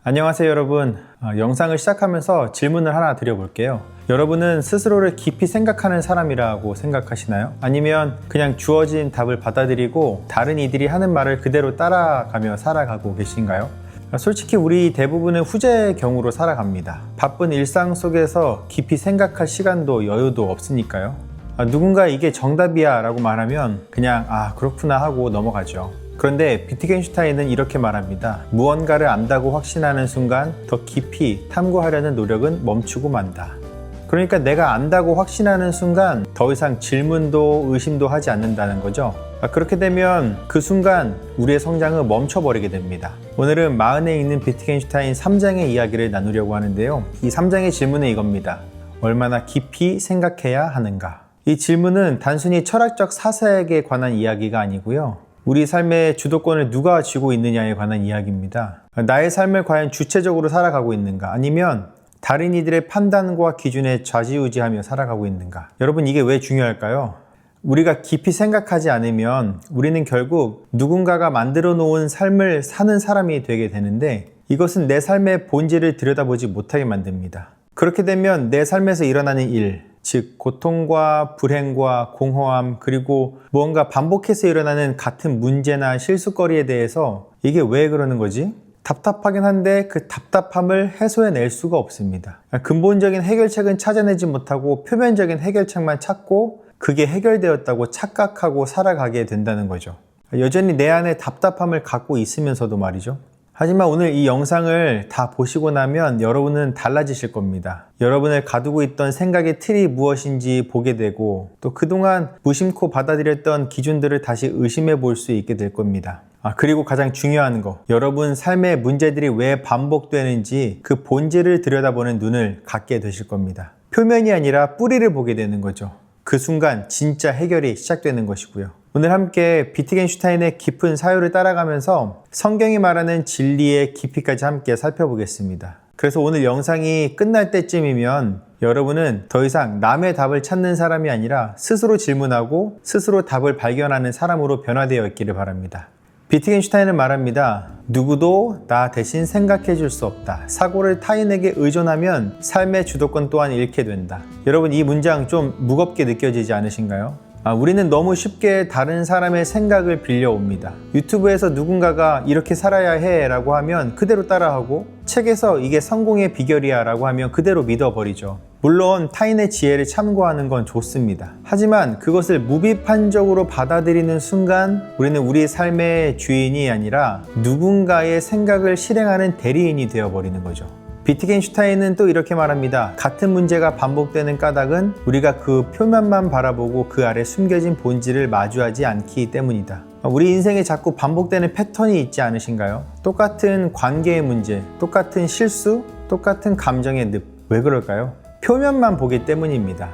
안녕하세요 여러분. 영상을 시작하면서 질문을 하나 드려볼게요. 여러분은 스스로를 깊이 생각하는 사람이라고 생각하시나요? 아니면 그냥 주어진 답을 받아들이고 다른 이들이 하는 말을 그대로 따라가며 살아가고 계신가요? 솔직히 우리 대부분은 후자의 경우로 살아갑니다. 바쁜 일상 속에서 깊이 생각할 시간도 여유도 없으니까요. 누군가 이게 정답이야 라고 말하면 그냥 그렇구나 하고 넘어가죠. 그런데 비트겐슈타인은 이렇게 말합니다. 무언가를 안다고 확신하는 순간 더 깊이 탐구하려는 노력은 멈추고 만다. 그러니까 내가 안다고 확신하는 순간 더 이상 질문도 의심도 하지 않는다는 거죠. 그렇게 되면 그 순간 우리의 성장은 멈춰버리게 됩니다. 오늘은 마흔에 있는 비트겐슈타인 3장의 이야기를 나누려고 하는데요. 이 3장의 질문은 이겁니다. 얼마나 깊이 생각해야 하는가? 이 질문은 단순히 철학적 사색에 관한 이야기가 아니고요. 우리 삶의 주도권을 누가 쥐고 있느냐에 관한 이야기입니다. 나의 삶을 과연 주체적으로 살아가고 있는가? 아니면 다른 이들의 판단과 기준에 좌지우지하며 살아가고 있는가? 여러분, 이게 왜 중요할까요? 우리가 깊이 생각하지 않으면 우리는 결국 누군가가 만들어 놓은 삶을 사는 사람이 되게 되는데 이것은 내 삶의 본질을 들여다보지 못하게 만듭니다. 그렇게 되면 내 삶에서 일어나는 일, 즉 고통과 불행과 공허함 그리고 무언가 반복해서 일어나는 같은 문제나 실수거리에 대해서 이게 왜 그러는 거지? 답답하긴 한데 그 답답함을 해소해낼 수가 없습니다. 근본적인 해결책은 찾아내지 못하고 표면적인 해결책만 찾고 그게 해결되었다고 착각하고 살아가게 된다는 거죠. 여전히 내 안에 답답함을 갖고 있으면서도 말이죠. 하지만 오늘 이 영상을 다 보시고 나면 여러분은 달라지실 겁니다. 여러분을 가두고 있던 생각의 틀이 무엇인지 보게 되고 또 그동안 무심코 받아들였던 기준들을 다시 의심해 볼 수 있게 될 겁니다. 그리고 가장 중요한 거, 여러분 삶의 문제들이 왜 반복되는지 그 본질을 들여다보는 눈을 갖게 되실 겁니다. 표면이 아니라 뿌리를 보게 되는 거죠. 그 순간 진짜 해결이 시작되는 것이고요. 오늘 함께 비트겐슈타인의 깊은 사유를 따라가면서 성경이 말하는 진리의 깊이까지 함께 살펴보겠습니다. 그래서 오늘 영상이 끝날 때쯤이면 여러분은 더 이상 남의 답을 찾는 사람이 아니라 스스로 질문하고 스스로 답을 발견하는 사람으로 변화되어 있기를 바랍니다. 비트겐슈타인은 말합니다. 누구도 나 대신 생각해 줄 수 없다. 사고를 타인에게 의존하면 삶의 주도권 또한 잃게 된다. 여러분, 이 문장 좀 무겁게 느껴지지 않으신가요? 우리는 너무 쉽게 다른 사람의 생각을 빌려옵니다. 유튜브에서 누군가가 이렇게 살아야 해 라고 하면 그대로 따라하고 책에서 이게 성공의 비결이야 라고 하면 그대로 믿어버리죠. 물론 타인의 지혜를 참고하는 건 좋습니다. 하지만 그것을 무비판적으로 받아들이는 순간 우리는 우리 삶의 주인이 아니라 누군가의 생각을 실행하는 대리인이 되어버리는 거죠. 비트겐슈타인은 또 이렇게 말합니다. 같은 문제가 반복되는 까닭은 우리가 그 표면만 바라보고 그 아래 숨겨진 본질을 마주하지 않기 때문이다. 우리 인생에 자꾸 반복되는 패턴이 있지 않으신가요? 똑같은 관계의 문제, 똑같은 실수, 똑같은 감정의 늪. 왜 그럴까요? 표면만 보기 때문입니다.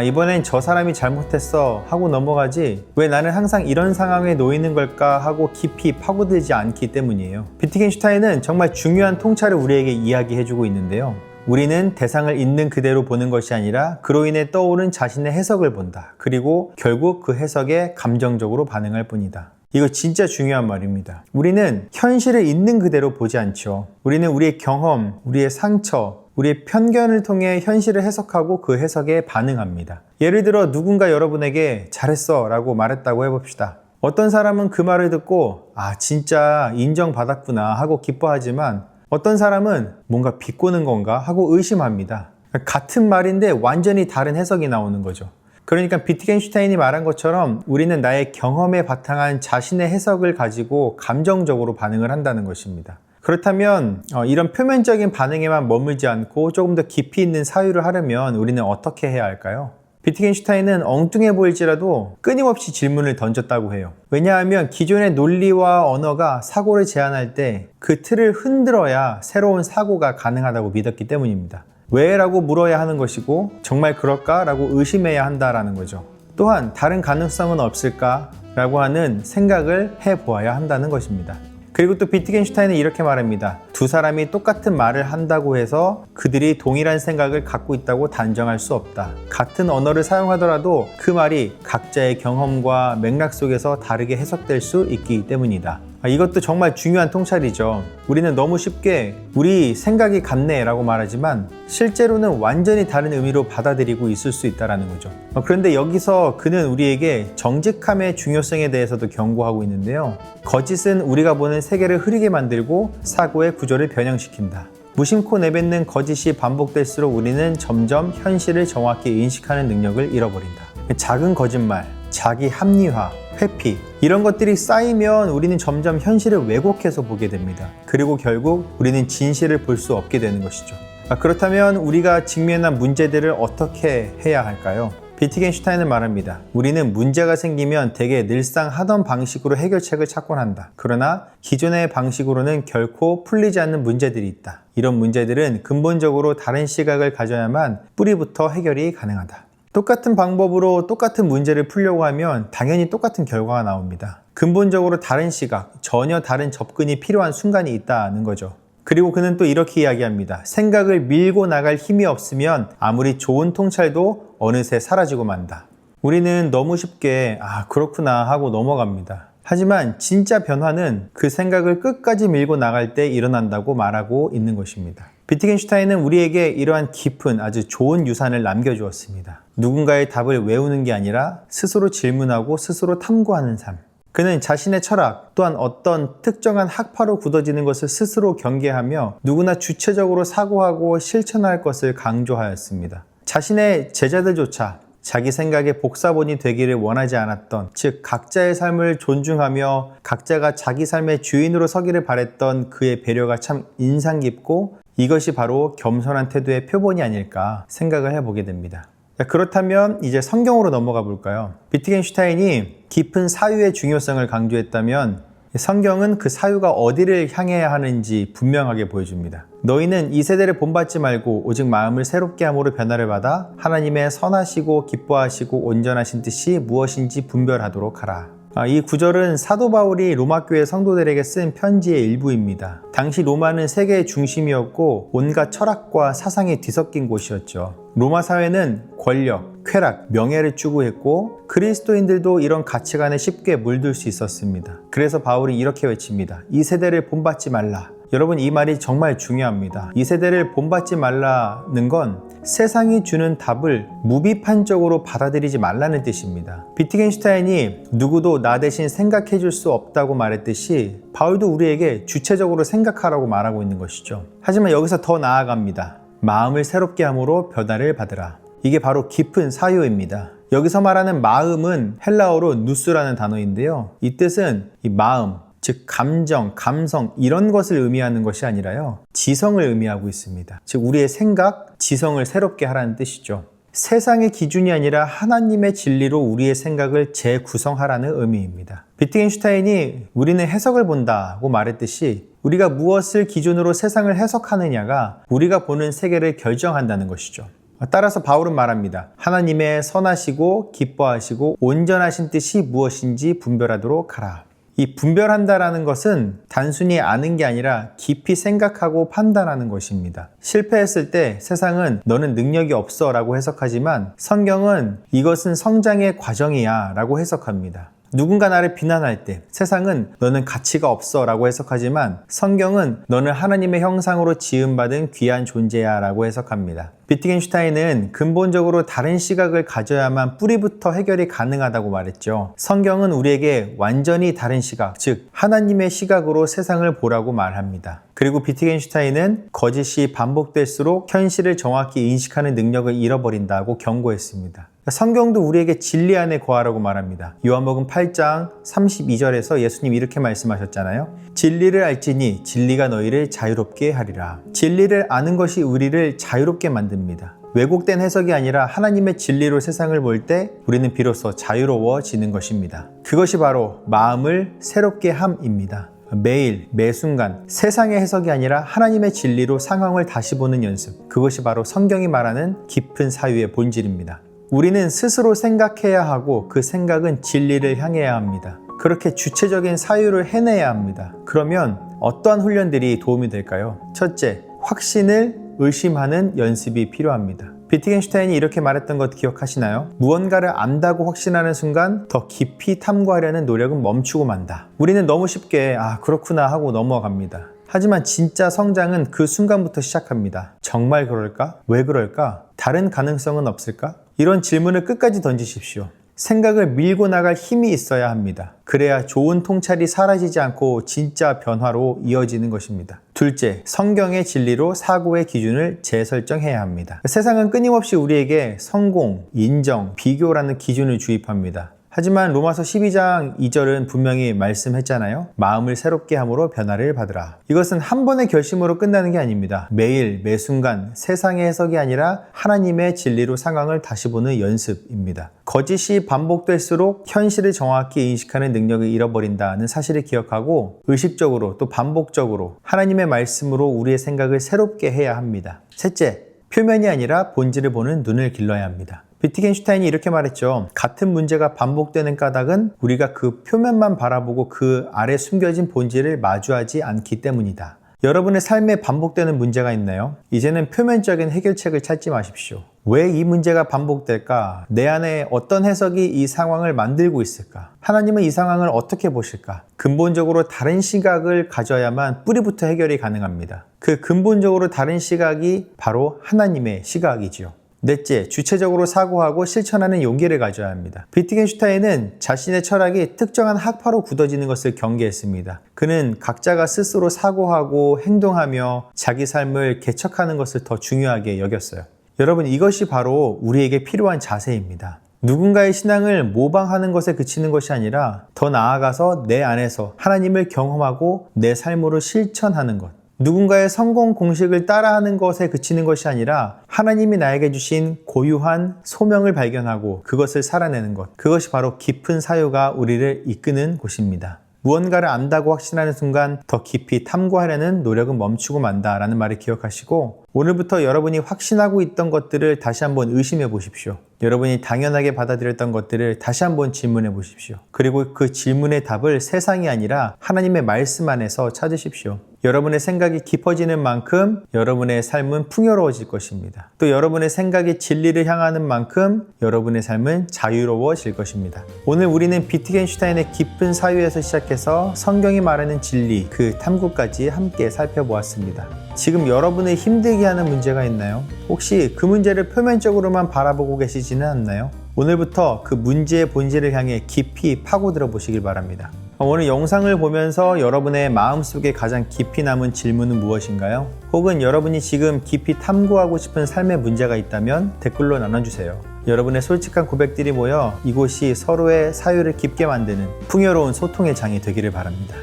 이번엔 저 사람이 잘못했어 하고 넘어가지 왜 나는 항상 이런 상황에 놓이는 걸까 하고 깊이 파고들지 않기 때문이에요. 비트겐슈타인은 정말 중요한 통찰을 우리에게 이야기해주고 있는데요. 우리는 대상을 있는 그대로 보는 것이 아니라 그로 인해 떠오른 자신의 해석을 본다. 그리고 결국 그 해석에 감정적으로 반응할 뿐이다. 이거 진짜 중요한 말입니다. 우리는 현실을 있는 그대로 보지 않죠. 우리는 우리의 경험, 우리의 상처, 우리의 편견을 통해 현실을 해석하고 그 해석에 반응합니다. 예를 들어 누군가 여러분에게 잘했어 라고 말했다고 해봅시다. 어떤 사람은 그 말을 듣고 진짜 인정받았구나 하고 기뻐하지만 어떤 사람은 뭔가 비꼬는 건가 하고 의심합니다. 같은 말인데 완전히 다른 해석이 나오는 거죠. 그러니까 비트겐슈타인이 말한 것처럼 우리는 나의 경험에 바탕한 자신의 해석을 가지고 감정적으로 반응을 한다는 것입니다. 그렇다면 이런 표면적인 반응에만 머물지 않고 조금 더 깊이 있는 사유를 하려면 우리는 어떻게 해야 할까요? 비트겐슈타인은 엉뚱해 보일지라도 끊임없이 질문을 던졌다고 해요. 왜냐하면 기존의 논리와 언어가 사고를 제안할 때 그 틀을 흔들어야 새로운 사고가 가능하다고 믿었기 때문입니다. 왜? 라고 물어야 하는 것이고 정말 그럴까? 라고 의심해야 한다라는 거죠. 또한 다른 가능성은 없을까? 라고 하는 생각을 해보아야 한다는 것입니다. 그리고 또 비트겐슈타인은 이렇게 말합니다. 두 사람이 똑같은 말을 한다고 해서 그들이 동일한 생각을 갖고 있다고 단정할 수 없다. 같은 언어를 사용하더라도 그 말이 각자의 경험과 맥락 속에서 다르게 해석될 수 있기 때문이다. 이것도 정말 중요한 통찰이죠. 우리는 너무 쉽게 우리 생각이 같네 라고 말하지만 실제로는 완전히 다른 의미로 받아들이고 있을 수 있다는 거죠. 그런데 여기서 그는 우리에게 정직함의 중요성에 대해서도 경고하고 있는데요. 거짓은 우리가 보는 세계를 흐리게 만들고 사고의 구조를 변형시킨다. 무심코 내뱉는 거짓이 반복될수록 우리는 점점 현실을 정확히 인식하는 능력을 잃어버린다. 작은 거짓말, 자기 합리화, 회피 이런 것들이 쌓이면 우리는 점점 현실을 왜곡해서 보게 됩니다. 그리고 결국 우리는 진실을 볼 수 없게 되는 것이죠. 그렇다면 우리가 직면한 문제들을 어떻게 해야 할까요? 비트겐슈타인은 말합니다. 우리는 문제가 생기면 대개 늘상 하던 방식으로 해결책을 찾곤 한다. 그러나 기존의 방식으로는 결코 풀리지 않는 문제들이 있다. 이런 문제들은 근본적으로 다른 시각을 가져야만 뿌리부터 해결이 가능하다. 똑같은 방법으로 똑같은 문제를 풀려고 하면 당연히 똑같은 결과가 나옵니다. 근본적으로 다른 시각, 전혀 다른 접근이 필요한 순간이 있다는 거죠. 그리고 그는 또 이렇게 이야기합니다. 생각을 밀고 나갈 힘이 없으면 아무리 좋은 통찰도 어느새 사라지고 만다. 우리는 너무 쉽게 그렇구나 하고 넘어갑니다. 하지만 진짜 변화는 그 생각을 끝까지 밀고 나갈 때 일어난다고 말하고 있는 것입니다. 비트겐슈타인은 우리에게 이러한 깊은 아주 좋은 유산을 남겨주었습니다. 누군가의 답을 외우는 게 아니라 스스로 질문하고 스스로 탐구하는 삶. 그는 자신의 철학 또한 어떤 특정한 학파로 굳어지는 것을 스스로 경계하며 누구나 주체적으로 사고하고 실천할 것을 강조하였습니다. 자신의 제자들조차 자기 생각의 복사본이 되기를 원하지 않았던, 즉 각자의 삶을 존중하며 각자가 자기 삶의 주인으로 서기를 바랬던 그의 배려가 참 인상 깊고 이것이 바로 겸손한 태도의 표본이 아닐까 생각을 해보게 됩니다. 그렇다면 이제 성경으로 넘어가 볼까요? 비트겐슈타인이 깊은 사유의 중요성을 강조했다면 성경은 그 사유가 어디를 향해야 하는지 분명하게 보여줍니다. 너희는 이 세대를 본받지 말고 오직 마음을 새롭게 함으로 변화를 받아 하나님의 선하시고 기뻐하시고 온전하신 뜻이 무엇인지 분별하도록 하라. 이 구절은 사도 바울이 로마교회 성도들에게 쓴 편지의 일부입니다. 당시 로마는 세계의 중심이었고 온갖 철학과 사상이 뒤섞인 곳이었죠. 로마 사회는 권력, 쾌락, 명예를 추구했고 그리스도인들도 이런 가치관에 쉽게 물들 수 있었습니다. 그래서 바울이 이렇게 외칩니다. 이 세대를 본받지 말라. 여러분, 이 말이 정말 중요합니다. 이 세대를 본받지 말라는 건 세상이 주는 답을 무비판적으로 받아들이지 말라는 뜻입니다. 비트겐슈타인이 누구도 나 대신 생각해 줄 수 없다고 말했듯이 바울도 우리에게 주체적으로 생각하라고 말하고 있는 것이죠. 하지만 여기서 더 나아갑니다. 마음을 새롭게 함으로 변화를 받으라. 이게 바로 깊은 사유입니다. 여기서 말하는 마음은 헬라어로 누스라는 단어인데요. 이 뜻은 이 마음, 즉 감정, 감성 이런 것을 의미하는 것이 아니라요. 지성을 의미하고 있습니다. 즉 우리의 생각, 지성을 새롭게 하라는 뜻이죠. 세상의 기준이 아니라 하나님의 진리로 우리의 생각을 재구성하라는 의미입니다. 비트겐슈타인이 우리는 해석을 본다고 말했듯이 우리가 무엇을 기준으로 세상을 해석하느냐가 우리가 보는 세계를 결정한다는 것이죠. 따라서 바울은 말합니다. 하나님의 선하시고 기뻐하시고 온전하신 뜻이 무엇인지 분별하도록 하라. 이 분별한다라는 것은 단순히 아는 게 아니라 깊이 생각하고 판단하는 것입니다. 실패했을 때 세상은 너는 능력이 없어 라고 해석하지만 성경은 이것은 성장의 과정이야 라고 해석합니다. 누군가 나를 비난할 때 세상은 너는 가치가 없어 라고 해석하지만 성경은 너는 하나님의 형상으로 지음받은 귀한 존재야 라고 해석합니다. 비트겐슈타인은 근본적으로 다른 시각을 가져야만 뿌리부터 해결이 가능하다고 말했죠. 성경은 우리에게 완전히 다른 시각, 즉 하나님의 시각으로 세상을 보라고 말합니다. 그리고 비트겐슈타인은 거짓이 반복될수록 현실을 정확히 인식하는 능력을 잃어버린다고 경고했습니다. 성경도 우리에게 진리 안에 거하라고 말합니다. 요한복음 8장 32절에서 예수님 이렇게 말씀하셨잖아요. 진리를 알지니 진리가 너희를 자유롭게 하리라. 진리를 아는 것이 우리를 자유롭게 만듭니다. 왜곡된 해석이 아니라 하나님의 진리로 세상을 볼 때 우리는 비로소 자유로워지는 것입니다. 그것이 바로 마음을 새롭게 함입니다. 매일, 매 순간 세상의 해석이 아니라 하나님의 진리로 상황을 다시 보는 연습. 그것이 바로 성경이 말하는 깊은 사유의 본질입니다. 우리는 스스로 생각해야 하고 그 생각은 진리를 향해야 합니다. 그렇게 주체적인 사유를 해내야 합니다. 그러면 어떠한 훈련들이 도움이 될까요? 첫째, 확신을 의심하는 연습이 필요합니다. 비트겐슈타인이 이렇게 말했던 것 기억하시나요? 무언가를 안다고 확신하는 순간 더 깊이 탐구하려는 노력은 멈추고 만다. 우리는 너무 쉽게 그렇구나 하고 넘어갑니다. 하지만 진짜 성장은 그 순간부터 시작합니다. 정말 그럴까? 왜 그럴까? 다른 가능성은 없을까? 이런 질문을 끝까지 던지십시오. 생각을 밀고 나갈 힘이 있어야 합니다. 그래야 좋은 통찰이 사라지지 않고 진짜 변화로 이어지는 것입니다. 둘째, 성경의 진리로 사고의 기준을 재설정해야 합니다. 세상은 끊임없이 우리에게 성공, 인정, 비교라는 기준을 주입합니다. 하지만 로마서 12장 2절은 분명히 말씀했잖아요. 마음을 새롭게 함으로 변화를 받으라. 이것은 한 번의 결심으로 끝나는 게 아닙니다. 매일, 매 순간 세상의 해석이 아니라 하나님의 진리로 상황을 다시 보는 연습입니다. 거짓이 반복될수록 현실을 정확히 인식하는 능력을 잃어버린다는 사실을 기억하고 의식적으로 또 반복적으로 하나님의 말씀으로 우리의 생각을 새롭게 해야 합니다. 셋째, 표면이 아니라 본질을 보는 눈을 길러야 합니다. 비트겐슈타인이 이렇게 말했죠. 같은 문제가 반복되는 까닭은 우리가 그 표면만 바라보고 그 아래 숨겨진 본질을 마주하지 않기 때문이다. 여러분의 삶에 반복되는 문제가 있나요? 이제는 표면적인 해결책을 찾지 마십시오. 왜 이 문제가 반복될까? 내 안에 어떤 해석이 이 상황을 만들고 있을까? 하나님은 이 상황을 어떻게 보실까? 근본적으로 다른 시각을 가져야만 뿌리부터 해결이 가능합니다. 그 근본적으로 다른 시각이 바로 하나님의 시각이지요. 넷째, 주체적으로 사고하고 실천하는 용기를 가져야 합니다. 비트겐슈타인은 자신의 철학이 특정한 학파로 굳어지는 것을 경계했습니다. 그는 각자가 스스로 사고하고 행동하며 자기 삶을 개척하는 것을 더 중요하게 여겼어요. 여러분, 이것이 바로 우리에게 필요한 자세입니다. 누군가의 신앙을 모방하는 것에 그치는 것이 아니라 더 나아가서 내 안에서 하나님을 경험하고 내 삶으로 실천하는 것. 누군가의 성공 공식을 따라하는 것에 그치는 것이 아니라 하나님이 나에게 주신 고유한 소명을 발견하고 그것을 살아내는 것. 그것이 바로 깊은 사유가 우리를 이끄는 곳입니다. 무언가를 안다고 확신하는 순간 더 깊이 탐구하려는 노력은 멈추고 만다라는 말을 기억하시고 오늘부터 여러분이 확신하고 있던 것들을 다시 한번 의심해 보십시오. 여러분이 당연하게 받아들였던 것들을 다시 한번 질문해 보십시오. 그리고 그 질문의 답을 세상이 아니라 하나님의 말씀 안에서 찾으십시오. 여러분의 생각이 깊어지는 만큼 여러분의 삶은 풍요로워질 것입니다. 또 여러분의 생각이 진리를 향하는 만큼 여러분의 삶은 자유로워질 것입니다. 오늘 우리는 비트겐슈타인의 깊은 사유에서 시작해서 성경이 말하는 진리, 그 탐구까지 함께 살펴보았습니다. 지금 여러분을 힘들게 하는 문제가 있나요? 혹시 그 문제를 표면적으로만 바라보고 계시지는 않나요? 오늘부터 그 문제의 본질을 향해 깊이 파고들어 보시길 바랍니다. 오늘 영상을 보면서 여러분의 마음속에 가장 깊이 남은 질문은 무엇인가요? 혹은 여러분이 지금 깊이 탐구하고 싶은 삶의 문제가 있다면 댓글로 나눠주세요. 여러분의 솔직한 고백들이 모여 이곳이 서로의 사유를 깊게 만드는 풍요로운 소통의 장이 되기를 바랍니다.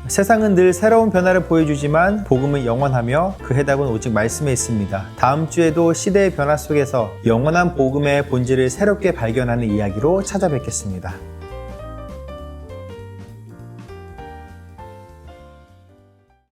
세상은 늘 새로운 변화를 보여주지만 복음은 영원하며 그 해답은 오직 말씀에 있습니다. 다음 주에도 시대의 변화 속에서 영원한 복음의 본질을 새롭게 발견하는 이야기로 찾아뵙겠습니다.